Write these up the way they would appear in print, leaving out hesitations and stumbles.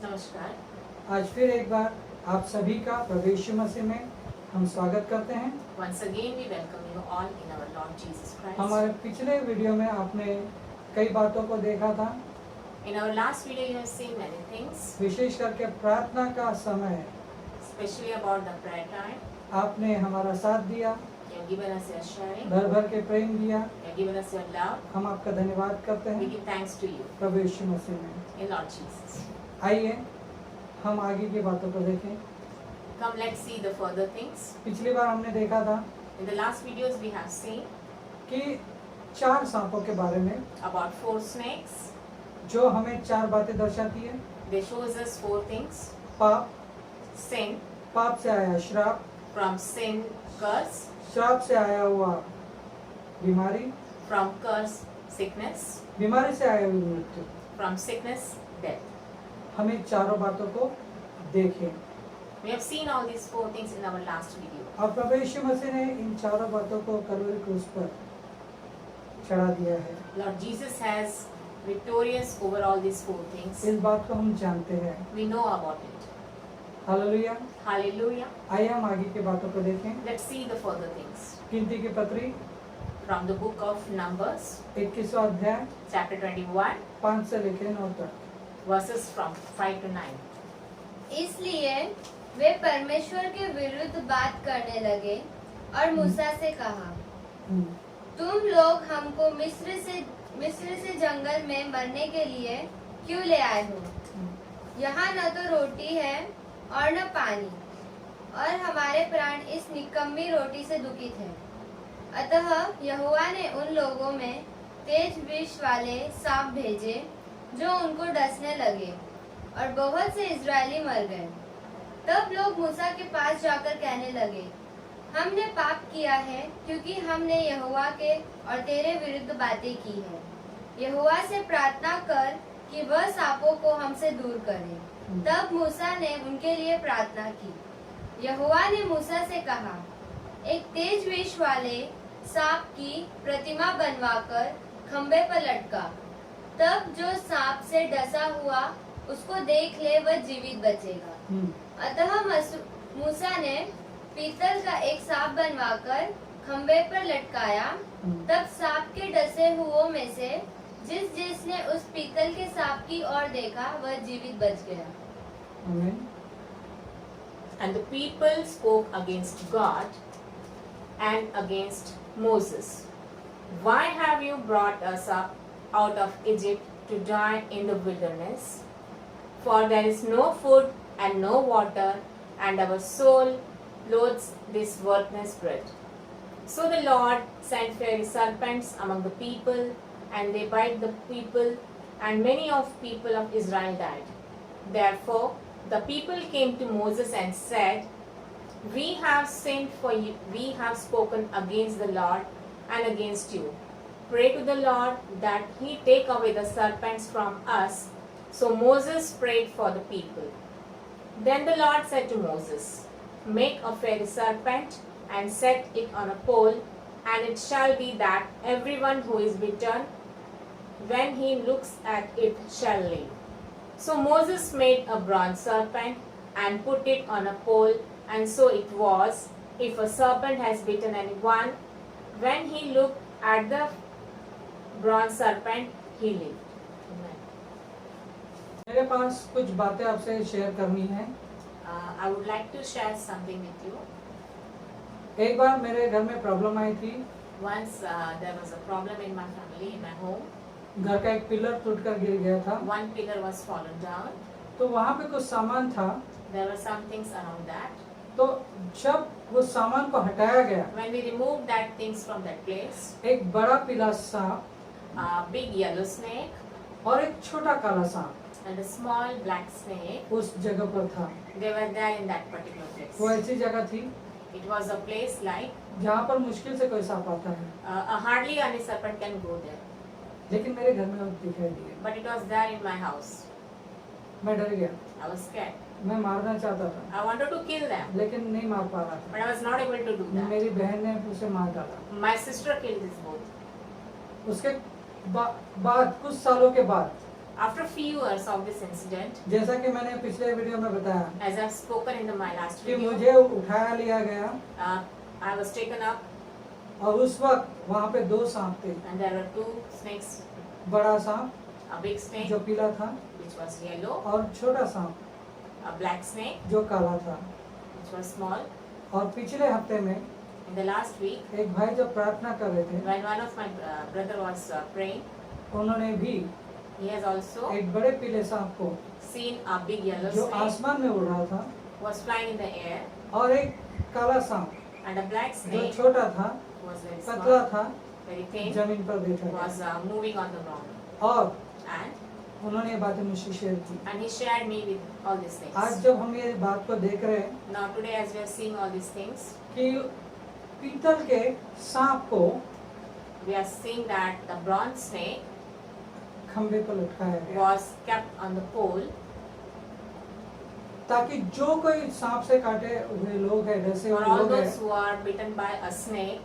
नमस्कार। आज फिर एक बार आप सभी का प्रभु यीशु मसीह में हम स्वागत करते हैं। Once again we welcome you all in our Lord Jesus Christ. हमारे पिछले वीडियो में आपने कई बातों को देखा था, In our last video you have seen many things, विशेष करके प्रार्थना का समय especially about the prayer time. आपने हमारा साथ दिया, You have given us your sharing, भर भर के प्रेम दिया। you have given us your love. हम आपका धन्यवाद करते We हैं give thanks to you प्रभु यीशु मसीह में। in Lord Jesus. आइए हम आगे की बातों को देखें। Come, let's see the further things. पिछली बार हमने देखा था In the last videos we have seen कि 4 सांपों के बारे में, about 4 snakes. जो हमें 4 बातें दर्शाती है। They shows us 4 things. पाप, Sin, पाप से आया श्राप, from sin curse, श्राप से आया हुआ बीमारी, from curse sickness, बीमारी से आया हुई मृत्यु। from sickness death. हमें चारों बातों को देखें। We have seen all these 4 things in our last video. और प्रभु यीशु मसीह ने इन चारों बातों को कलवरी क्रूस पर चढ़ा दिया है। Lord Jesus has victorious over all these 4 things. इस बात को हम जानते हैं। We know about it. Hallelujah. Hallelujah. आइए हम आगे की बातों को देखें। Let's see the further things. गिनती की पत्री From the book of Numbers, 21वां अध्याय chapter 21, 5 से लेकर 9 तक। verses from 5 to 9. इसलिए वे परमेश्वर के विरुद्ध बात करने लगे और मूसा से कहा, तुम लोग हमको मिस्र से जंगल में मरने के लिए क्यों ले आए हो? यहाँ न तो रोटी है और न पानी, और हमारे प्राण इस निकम्मी रोटी से दुखित हैं। अतः यहोवा ने उन लोगों में तेज विष वाले सांप भेजे जो उनको डसने लगे, और बहुत से इजरायली मर गए। तब लोग मूसा के पास जाकर कहने लगे, हमने पाप किया है क्योंकि हमने यहोवा के और तेरे विरुद्ध बातें की है। यहोवा से प्रार्थना कर कि वह सांपों को हमसे दूर करे। तब मूसा ने उनके लिए प्रार्थना की। यहोवा ने मूसा से कहा, एक तेज विष वाले सांप की प्रतिमा बनवाकर खंबे पर लटका। तब जो सांप से डसा हुआ उसको देख ले वह जीवित बचेगा। अतः मूसा ने पीतल का एक सांप बनवाकर खंबे पर लटकाया। तब सांप के डसे हुओं में से जिसने उस पीतल के सांप की ओर देखा वह जीवित बच गया। आमीन। And the people spoke against God and against Moses. Why have you brought us up out of Egypt to die in the wilderness? For there is no food and no water, and our soul loathes this worthless bread. So the Lord sent fiery serpents among the people, and they bite the people, and many of people of Israel died. Therefore the people came to Moses and said, we have sinned, for you, we have spoken against the Lord and against you. Pray to the Lord that he take away the serpents from us. So Moses prayed for the people. Then the Lord said to Moses, make a fiery serpent and set it on a pole, and it shall be that everyone who is bitten, when he looks at it, shall live. So Moses made a bronze serpent and put it on a pole, and so it was, if a serpent has bitten anyone, when he looked at the bronze serpent, he lived. Amen. मेरे पास कुछ बातें आपसे share करनी है। I would like to share something with you. एक बार मेरे घर में प्रॉब्लम आई थी। Once there was a problem in my family, in my home. घर का एक पिलर टूटकर गिर गया था। One pillar was fallen down. तो वहाँ पे कुछ सामान था। There were some things around that. तो जब वो सामान को हटाया गया, When we removed that things from that place, एक बड़ा पीला सांप a big yellow snake और एक छोटा काला सांप and a small black snake, उस जगह पर था। they were there in that particular place. वो ऐसी जगह थी It was a place like जहाँ पर मुश्किल से कोई सांप आता है, hardly any serpent can go there. लेकिन मेरे घर में वो दिखाई दिया। But it was there in my house. मैं डर गया, I was scared. मैं मारना चाहता था, I wanted to kill them, लेकिन नहीं मार पा रहा but I was not able to do था। that. मेरी बहन ने उसे मार डाला। My sister killed this both. उसके बाद कुछ सालों के बाद After a few years of this incident, जैसा कि मैंने पिछले वीडियो में बताया as I've spoken in my last कि video, मुझे उठाया लिया गया I was taken up और उस वक्त वहाँ पे 2 सांप थे, and there were 2 snakes, बड़ा सांप a big snake जो पीला था which was yellow, और छोटा सांप a black snake जो काला था। which was small. और पिछले हफ्ते में In the last week, एक भाई जब प्रार्थना कर रहे थे, when one of my brother was praying, उन्होंने भी he has also एक बड़े पीले सांप को seen a big yellow जो snake आसमान में उड़ रहा था was flying in the air, और एक काला सांप and a black जो snake छोटा था, was very पतला small, था, very thin, जमीन पर बैठा था। was moving on the ground. और And उन्होंने ये बातें मुझसे शेयर की। he shared me with all these things. आज जब हम ये बात को देख रहे हैं Now today, as we are seeing all these things, कि पीतल के सांप को we are seeing that the bronze snake खंबे पर लटकाया गया was kept on the pole, ताकि जो कोई सांप से काटे हुए लोग हैं, जैसे for all लोग those हैं, who are bitten by a snake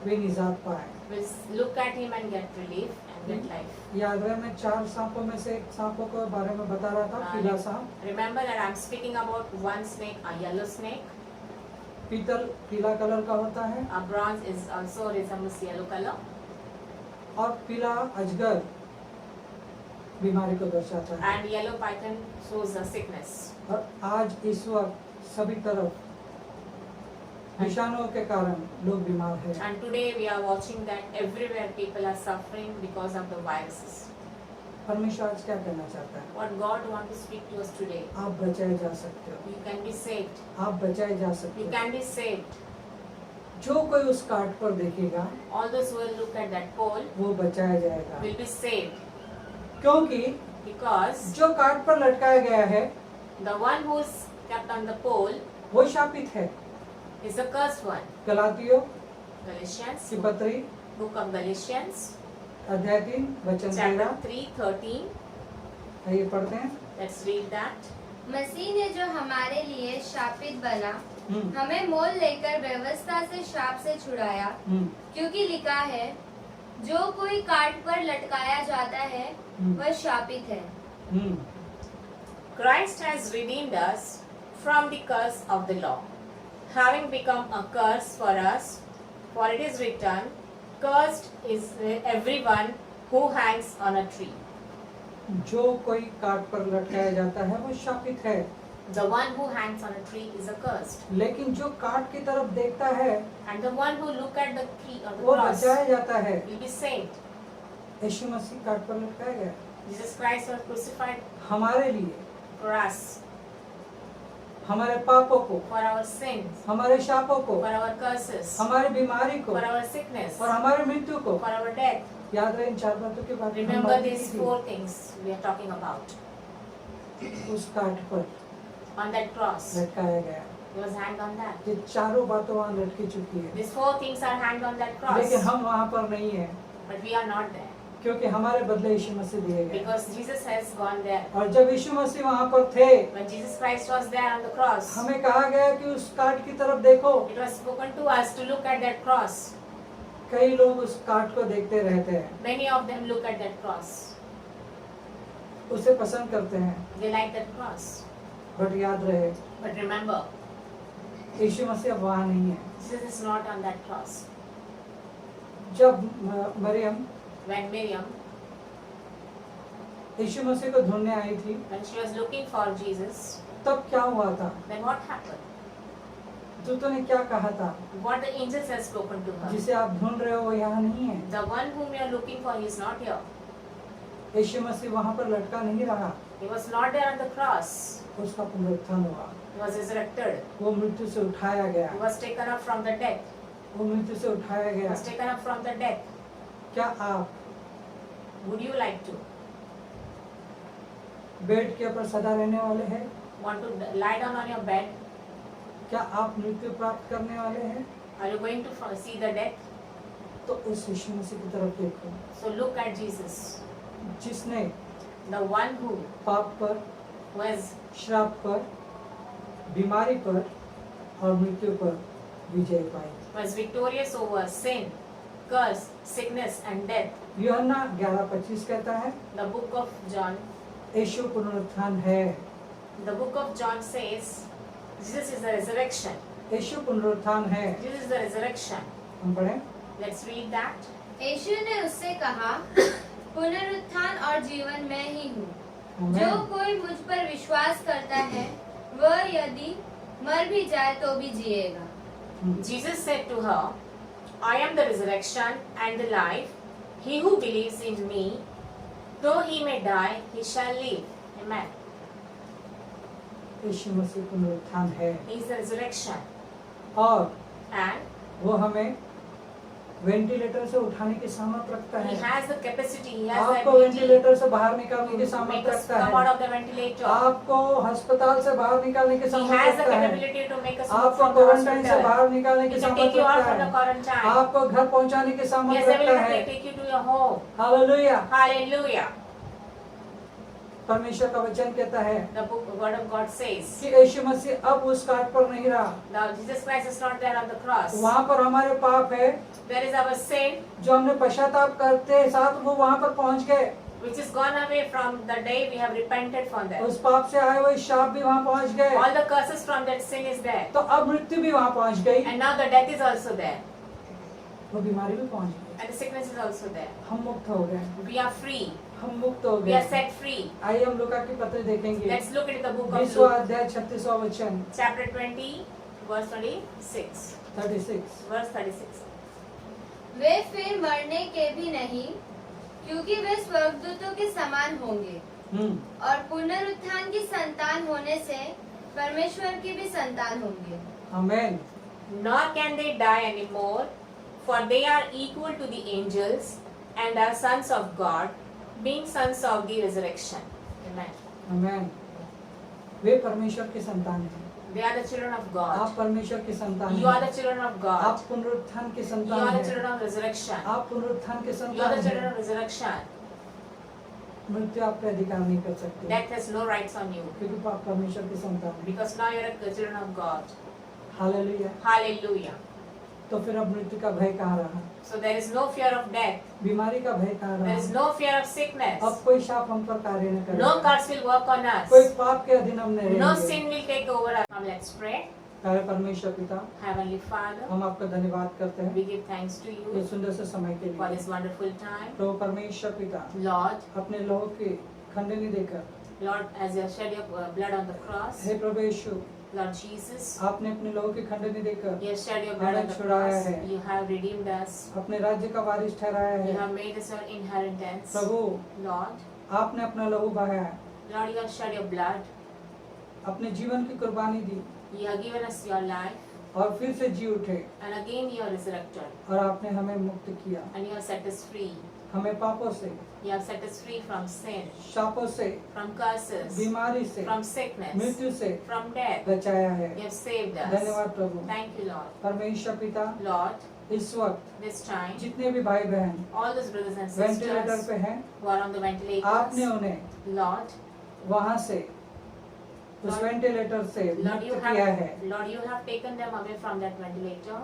वे निजात पाए। will look at him and get relief and get life. याद रहे मैं 4 सांपों में से एक सांपों के बारे में बता रहा था, पीला सांप। Remember that I am speaking about one snake, a yellow snake. पीतल पीला कलर का होता है A bronze is also resembles yellow color, और पीला अजगर बीमारी को दर्शाता है। and yellow python shows a sickness. और आज इस वक्त सभी तरफ विषाणुओं के कारण लोग बीमार हैं। And today we are watching that everywhere people are suffering because of the viruses. परमेश्वर आज क्या कहना चाहता है? What God wants to speak to us today, आप बचाए जा सकते हो, you can be saved. आप बचाए जा सकते You हो। can be saved. जो कोई उस कार्ड पर देखेगा All those who will look at that pole वो बचाया जाएगा, will be saved, क्योंकि because जो कार्ड पर लटकाया गया है the one who is kept on the pole वो शापित है। is the cursed one. गलातियों Galatians, की पत्री book of Galatians, अध्याय 3 वचन chapter 13, 3:13. आइए पढ़ते हैं। Let's read that. मसीह ने जो हमारे लिए शापित बना, हम्म, हमें मोल लेकर व्यवस्था से शाप से छुड़ाया, हम्म, क्योंकि लिखा है, जो कोई काट पर लटकाया जाता है वह शापित है। हम्म। Christ has redeemed us from the curse of the law, having become a curse for us, for it is written, cursed is everyone who hangs on a tree. जो कोई कार्ड पर लटकाया जाता है वो शापित है, The one who hangs on a tree is accursed, लेकिन जो कार्ड की तरफ देखता है and the one who look at the tree or the वो cross बचाया जाता है। will be saved. Yeshu Masih कार्ड पर लटकाया गया Jesus Christ was crucified हमारे लिए, for us, हमारे पापों को, for our sins, हमारे शापों को, for our curses, हमारी बीमारी को for our sickness, और हमारी मृत्यु को। for our death. याद रहे इन 4 बातों के बाद Remember these 4 things we are talking about. उस कार्ड पर On that cross, लटकाया गया। he was hanged on that. ये चारों बातें वहाँ लटकी चुकी है, These 4 things are hanged on that cross, लेकिन हम वहाँ पर नहीं है, but we are not there क्योंकि हमारे बदले यीशु मसीह दिए गए। because Jesus has gone there. और जब यीशु मसीह वहाँ पर थे, When Jesus Christ was there on the cross, हमें कहा गया कि उस कार्ड की तरफ देखो। it was spoken to us to look at that cross. कई लोग उस कार्ड को देखते रहते हैं, Many of them look at that cross. उसे पसंद करते हैं, They like that cross. But याद रहे But remember, यीशु मसीह अब वहाँ नहीं है। Jesus is not on that cross. जब मरियम When Miriam, यीशु मसीह को ढूंढने आई थी, when she was looking for Jesus, तब क्या हुआ था? then what happened? दूतों ने क्या कहा था? What the angels have spoken to her. जिसे आप ढूंढ रहे हो वो यहाँ नहीं है। The one whom you are looking for, he is not here. यीशु मसीह वहाँ पर लटका नहीं रहा, He was not there on the cross. उसका पुनरुत्थान हुआ, He was resurrected. वो मृत्यु से उठाया गया, He was taken up from the death. वो मृत्यु से उठाया He गया। was taken up from the death. क्या आप Would you like to? Bed के ऊपर सदा रहने वाले हैं? Want to lie down on your bed? क्या आप मृत्यु प्राप्त करने वाले हैं? Are you going to see the death? तो उस यीशु मसीह की तरफ देखो, So look at Jesus, जिसने the one who पाप पर, was श्राप पर, बीमारी पर और मृत्यु पर विजय पाई। victorious over sin, curse, sickness and death. यूहन्ना 11:25 कहता है The book of John, यीशु पुनरुत्थान है। the book of John says, Jesus is the resurrection. यीशु पुनरुत्थान है। Jesus is the resurrection. हम पढ़ें। Let's read that. यीशु ने उससे कहा, पुनरुत्थान और जीवन मैं ही हूँ। जो आमीन। कोई मुझ पर विश्वास करता है वह यदि मर भी जाए तो भी जिएगा। Jesus said to her, I am the resurrection and the life. He who believes in me, though he may die, he shall live. Amen. यीशु मसीह पुनरुत्थान है He is the resurrection. और And वो हमें वेंटिलेटर से उठाने की सामर्थ रखता he है। has the capacity, he has the आपको ability वेंटिलेटर से बाहर निकालने की to सामर्थ make us रखता come out है। of the ventilator. आपको अस्पताल से बाहर निकालने की He सामर्थ has the रखता है। capability to make us move आपको from the क्वारंटाइन से hospital. बाहर निकालने He की can सामर्थ take you out रखता from the है। quarantine. आपको घर पहुंचाने की He सामर्थ has the रखता ability है। to take you to your home. Hallelujah. Hallelujah. परमेश्वर का वचन कहता है The book, word of God says, कि यीशु मसीह अब उस काट पर नहीं रहा। now Jesus Christ is not there on the cross. वहाँ पर हमारे पाप है There is our sin, जो हमने पश्चाताप करते साथ वो वहाँ पर पहुँच गए। which is gone away from the day we have repented from that. उस पाप से आए हुए शाप भी वहाँ पहुँच गए। All the curses from that sin is there. तो अब मृत्यु भी वहाँ पहुँच गई, And now the death is also there. वो बीमारी भी पहुँच गई। And the sickness is also there. हम मुक्त हो गए, We are free. हम मुक्त हो We are गए। set free. आइए हम लूका की पत्र देखेंगे। Let's look into the book of 20वां Luke, अध्याय 36वां वचन chapter 20, verse 26. 36। Verse 36. वे फिर मरने के भी नहीं, क्योंकि वे स्वर्गदूतों के समान होंगे और पुनरुत्थान की संतान होने से परमेश्वर की भी संतान होंगे। आमीन। Nor can they die anymore, for they are equal to the angels and are sons of God, being sons of the resurrection. Amen. आमीन। वे परमेश्वर की संतान हैं। They are the children of आप God. परमेश्वर की संतान You are हैं। the children of आप God. पुनरुत्थान की You संतान are the हैं। children of resurrection. आप पुनरुत्थान के You are संतान the children हैं। of resurrection. मृत्यु आप पे अधिकार नहीं कर सकते Death has no rights on you, क्योंकि आप परमेश्वर की संतान हैं। because now you are the children of God. Hallelujah. Hallelujah. तो फिर अब मृत्यु का भय कहाँ रहा? So there is no fear of death. बीमारी का भय कहाँ There is रहा? no fear of sickness. अब कोई शाप हम पर कार्य न करे। No curse will work on us. कोई पाप के अधीन हम नहीं No रहेंगे। sin will take over us. Now let's pray. प्यारे परमेश्वर पिता, Heavenly Father, हम आपका धन्यवाद करते हैं we give thanks to ये you सुंदर से समय के for लिए। this wonderful time. तो परमेश्वर पिता Lord, अपने लोगों के खंडनी देकर, Lord, as you have shed your blood on the cross, hey Prabhu Yeshu, Lord Jesus, आपने अपने लोगों की खंडनी देकर you have shed your blood on the छुड़ाया cross. है। You have redeemed us. अपने राज्य का वारिस ठहराया You है। have made us your inheritance. Prabhu, Lord, आपने अपना लहू बहाया, Lord, you have shed your blood. अपने जीवन की कुर्बानी दी You have given us your life. और फिर से जी उठे And again you are resurrected. और आपने हमें मुक्त किया, And you have set us free. हमें पापों से, You have set us free from sin, शापों से, from curses, बीमारी से, from sickness, मृत्यु से from death. बचाया है। You have saved us. धन्यवाद प्रभु। Thank you, Lord. परमेश्वर पिता, Lord, इस वक्त this time, जितने भी भाई बहन all those brothers and ventilator sisters पे हैं, who are on the आपने ventilators, उन्हें Lord, वहां से उस Lord, वेंटिलेटर से Lord, मुक्त किया है। Lord, you have taken them away from that ventilator.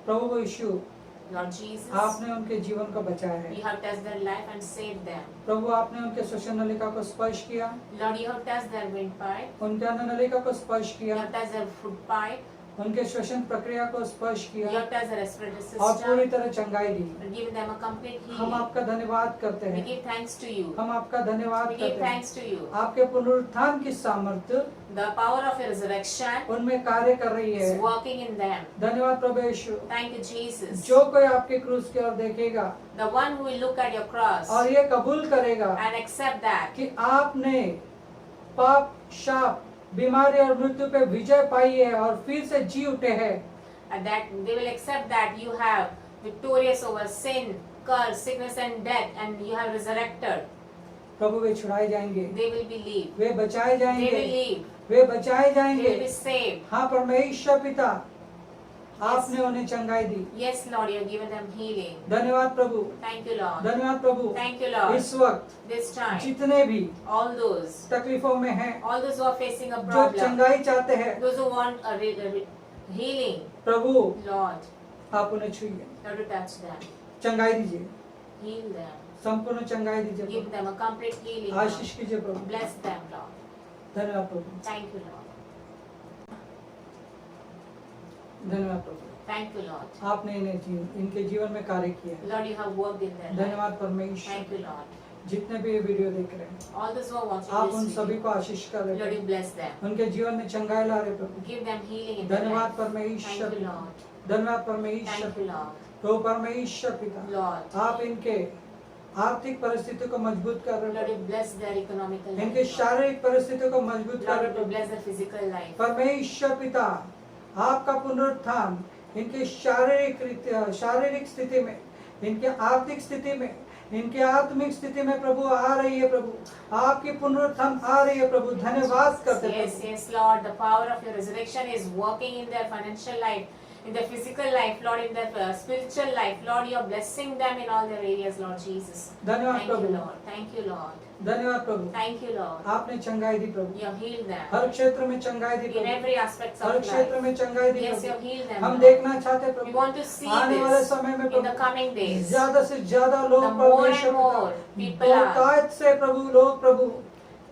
Prabhu Yeshu, Lord Jesus, आपने उनके जीवन को बचाया है। you have touched their life and saved them. प्रभु, आपने उनके श्वसन नलिका को स्पर्श किया, Lord, you have touched their windpipe. उनके अन्न नलिका को स्पर्श You किया, have touched their food pipe. उनके श्वसन प्रक्रिया को स्पर्श You किया have touched their respiratory और पूरी system. तरह चंगाई दी। And given them a complete हम healing. आपका धन्यवाद करते We हैं, give thanks to you. हम आपका धन्यवाद We give करते हैं। thanks to you. आपके पुनरुत्थान की सामर्थ्य The power of your resurrection उनमें कार्य कर रही है। is working in them. धन्यवाद प्रभु यीशु। Thank you, Jesus. जो कोई आपके क्रूस की ओर देखेगा The one who will look at your cross और ये कबूल करेगा and accept that कि आपने पाप, शाप, बीमारी और मृत्यु पे विजय पाई है और फिर से जी उठे हैं, and that they will accept that you have victorious over sin, curse, sickness and death, and you have resurrected. प्रभु वे छुड़ाए जाएंगे, They will believe. वे बचाए They जाएंगे, will live. वे बचाए They जाएंगे। will be saved. हाँ परमेश्वर पिता, आपने उन्हें चंगाई दी। Yes, Lord, you have given them healing. धन्यवाद प्रभु, Thank you, Lord. धन्यवाद प्रभु। Thank you, Lord. इस वक्त This time, जितने भी all those तकलीफों में हैं, who are facing a जो problem, चंगाई चाहते हैं, those who want a healing, Prabhu Lord, आप उन्हें छुइए, Lord, to touch them, चंगाई दीजिए, heal them, संपूर्ण चंगाई दीजिए give Prabhu, them a complete healing. Ashish Lord. कीजिए प्रभु, Bless them, Lord. धन्यवाद प्रभु, Thank you, Lord. धन्यवाद प्रभु, Thank you, Lord. आपने इनके जीवन में कार्य किया है। Lord, you have worked in their life. धन्यवाद परमेश्वर, Thank you, Lord. जितने भी ये वीडियो देख रहे हैं All those who are watching आप this उन सभी video, को आशीष कर रहे Lord, you हैं, bless them. उनके जीवन में चंगाई ला रहे प्रभु, Give them healing in their धन्यवाद life. परमेश्वर, Thank you, Lord. धन्यवाद परमेश्वर, Thank you, Lord. प्रभु परमेश्वर पिता, Lord. आप इनके आर्थिक परिस्थिति को मजबूत कर रहे Lord, हैं, you bless their economical life. इनके Lord. शारीरिक परिस्थिति को मजबूत कर Lord, रहे you हैं, bless their physical life. परमेश्वर पिता आपका पुनरुत्थान इनके शारीरिक स्थिति में, इनके आर्थिक स्थिति में, इनके आत्मिक स्थिति में प्रभु आ रही है प्रभु, आपकी पुनरुत्थान आ रही है प्रभु, धन्यवाद करते हैं Yes, Prabhu. yes, Lord. The power of your resurrection is working in their financial life, in their physical life, Lord, in their spiritual life. Lord, you are blessing them in all their areas, Lord Jesus. धन्यवाद Thank you, Prabhu, Lord. Thank you, Lord. धन्यवाद प्रभु, Thank you, Lord. आपने चंगाई दी प्रभु, You have healed them हर क्षेत्र में चंगाई दी in Prabhu, every aspect her of क्षेत्र life. में चंगाई दी Yes, you have Prabhu. healed them. हम Lord. देखना चाहते हैं We Prabhu, want to see आने वाले this समय में in the Prabhu coming days. ज्यादा से ज्यादा लोग The more and परमेश्वर more पिता, people are. बहुतायत से प्रभु लोग प्रभु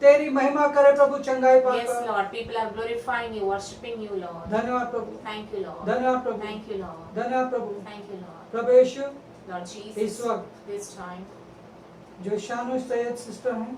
तेरी महिमा करे प्रभु, चंगाई Yes, पाकर। Lord. People are glorifying you, worshiping you, Lord. धन्यवाद प्रभु, Thank you, Lord. धन्यवाद प्रभु, Thank you, Lord. धन्यवाद प्रभु। Thank you, Lord. Prabhu Yeshu, Lord इस Jesus, वक्त this time, जो शानू सैयद सिस्टर हैं,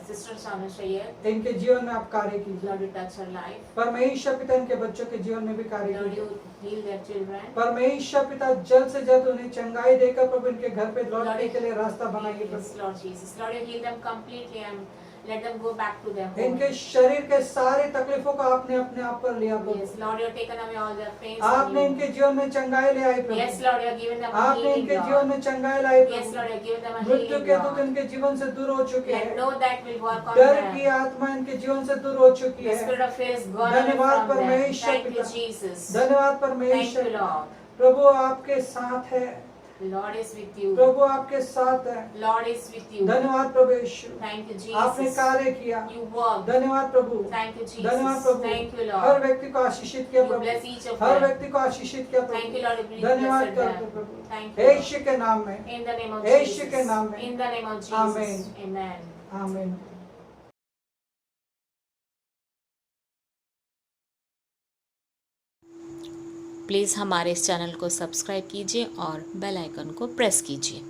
Sister Shanu Shayyad, इनके जीवन में आप कार्य कीजिए, Lord, you touch her life. परमेश्वर पिता इनके बच्चों के जीवन में भी कार्य Lord, कीजिए, you heal their children. परमेश्वर पिता जल्द से जल्द उन्हें चंगाई देकर प्रभु इनके घर पे लौटने के लिए रास्ता बनाइए Yes, Prabhu, Lord Jesus. Lord, you heal them completely and let them go back to their home. इनके शरीर के सारे तकलीफों को आपने अपने आप पर लिया Yes, Prabhu, Lord, you have taken away all their pains. आपने इनके जीवन में चंगाई ले आई प्रभु, Yes, Lord, you have given them a आपने healing, इनके जीवन Lord. में चंगाई लाई Yes, Prabhu, Lord, you have given them a मृत्यु healing, के दुख Lord. इनके जीवन से दूर हो चुके Let हैं, know that will work on डर them. की आत्मा इनके जीवन से दूर हो चुकी The है। spirit of fear is gone away धन्यवाद from them. परमेश्वर Thank you, पिता, Jesus. धन्यवाद Thank परमेश्वर, you, Lord. प्रभु आपके साथ है, Lord is with you. प्रभु आपके साथ है, Lord is with you. धन्यवाद प्रभु यीशु, Thank you, आपने Jesus. कार्य किया, You worked. धन्यवाद प्रभु, Thank you, धन्यवाद Jesus. Prabhu, Thank you, her Lord. व्यक्ति को आशीषित किया You Prabhu, bless each of her them. व्यक्ति को आशीषित किया Thank you, Prabhu, Lord. You धन्यवाद bless करते them. Prabhu, Thank you, Lord. यीशु के नाम में, In the name of Yeshu Jesus. के नाम में, In the name of Jesus. Amen. Amen. आमीन। प्लीज़ हमारे इस चैनल को सब्सक्राइब कीजिए और बेल आइकन को प्रेस कीजिए।